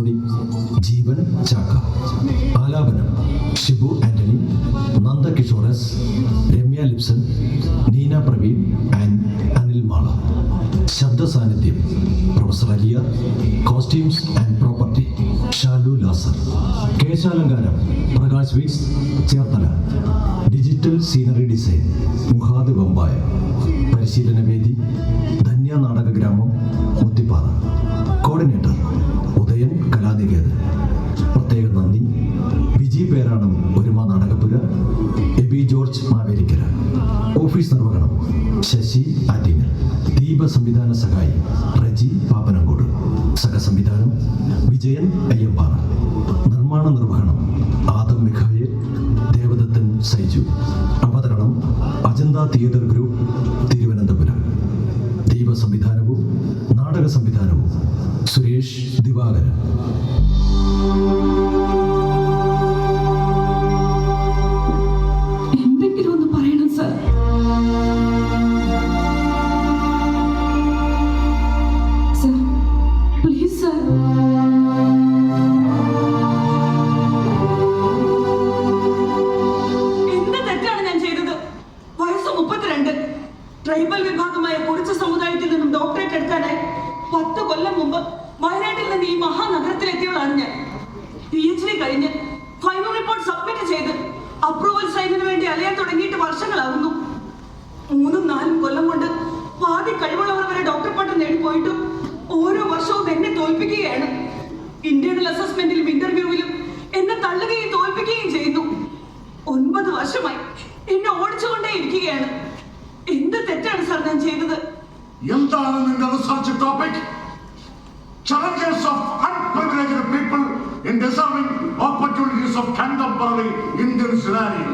കുച്ചിപ്പുടി ജീവൻ ചാക്ക. ആലാപനം ഷിബു ആന്റണി, നന്ദ കിഷോറസ്, രമ്യ ലിപ്സൺ, നീന പ്രവീൺ ആൻഡ് അനിൽ മാള. ശബ്ദ സാന്നിധ്യം professor Aliya. Costumes and property Shalu Lazar. കേശാലങ്കാരം പ്രകാശ് വീസ് Cherthala. Digital scenery design Muhad വമ്പായ. പരിശീലന വേദി ധന്യ നാടക ഗ്രാമം മുത്തിപ്പാറ. കോർഡിനേറ്റർ ഉദയൻ കലാനികേതൻ. പ്രത്യേക നന്ദി വിജി പേരാണം ഒരുമ നാടകപ്പുര, എബി ജോർജ് മാവേലിക്കര. ഓഫീസ് നിർവഹണം ശശി ആറ്റിങ്ങൽ. ദീപ സംവിധാന സഹായി റജി പാപ്പനങ്കോട്. സഹസംവിധാനം വിജയൻ അയ്യമ്പാറ. നിർമ്മാണ നിർവഹണം ആദം മിഖായേൽ, ദേവദത്തൻ സൈജു. അവതരണം അജന്ത തിയേറ്റർ ഗ്രൂപ്പ് തിരുവനന്തപുരം. ദീപ സംവിധാനവും നാടക സംവിധാനവും സുരേഷ് ദിവാകരൻ. എന്തെങ്കിലും ഒന്ന് പറയണം സർ. Sir please sir. എന്ത് തെറ്റാണ് ഞാൻ ചെയ്തത്? വയസ്സ് 32. ട്രൈബൽ വിഭാഗമായ കുറിച്ച സമുദായത്തിൽ നിന്നും ഡോക്ടറേറ്റ് എടുക്കാനായി 10 കൊല്ലം മുമ്പ് വയനാട്ടിൽ നിന്ന് ഈ മഹാനഗരത്തിലെത്തിയവളാണ് ഞാൻ. PhD കഴിഞ്ഞ് ഫൈനൽ റിപ്പോർട്ട് സബ്മിറ്റ് ചെയ്ത് അപ്രൂവൽ സൈനിന് വേണ്ടി അലയാൻ തുടങ്ങിയിട്ട് വർഷങ്ങളാകുന്നു. 3-4 കൊല്ലം കൊണ്ട് പാതി കഴിവുള്ളവർ വരെ ഡോക്ടർ പട്ടം നേടിപ്പോയിട്ടും ഓരോ വർഷവും എന്നെ തോൽപ്പിക്കുകയാണ്. ഇന്റേണൽ അസസ്മെന്റിലും ഇന്റർവ്യൂവിലും എന്നെ തള്ളുകയും തോൽപ്പിക്കുകയും ചെയ്യുന്നു. 9 വർഷമായി എന്നെ ഓടിച്ചുകൊണ്ടേ ഇരിക്കുകയാണ്. എന്ത് തെറ്റാണ് സാർ ഞാൻ ചെയ്തത്? എന്താണ് നിന്റെ research topic? Challenges of unprivileged people in deserving opportunities of contemporary Indian scenario.